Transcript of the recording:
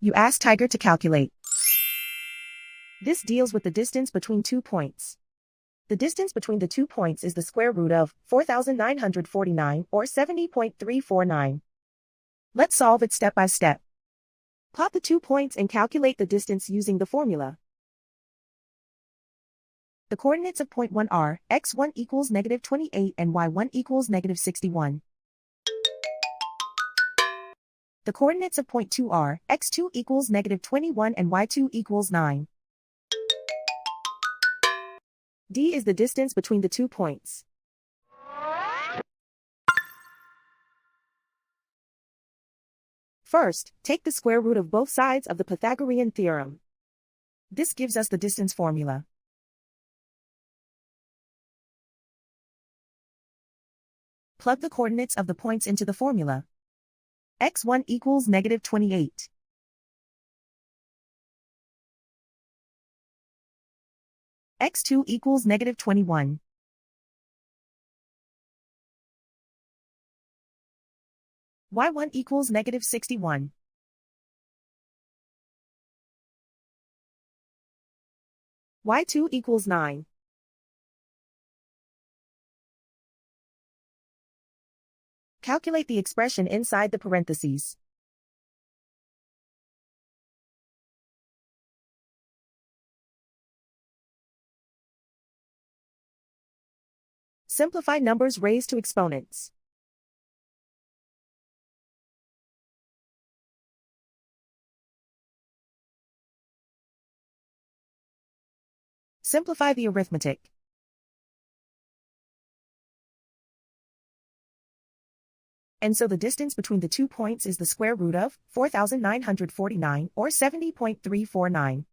You ask Tiger to calculate. This deals with the distance between 2 points. The distance between the 2 points is the square root of 4,949 or 70.349. Let's solve it step by step. Plot the 2 points and calculate the distance using the formula. The coordinates of point 1 are x1 equals -28 and y1 equals -61. The coordinates of point 2 are x2 equals -21 and y2 equals 9. D is the distance between the 2 points. First, take the square root of both sides of the Pythagorean theorem. This gives us the distance formula. Plug the coordinates of the points into the formula. x1 equals -28. x2 equals -21. y1 equals -61. y2 equals 9. Calculate the expression inside the parentheses. Simplify numbers raised to exponents. Simplify the arithmetic. And so the distance between the 2 points is the square root of 4,949 or 70.349.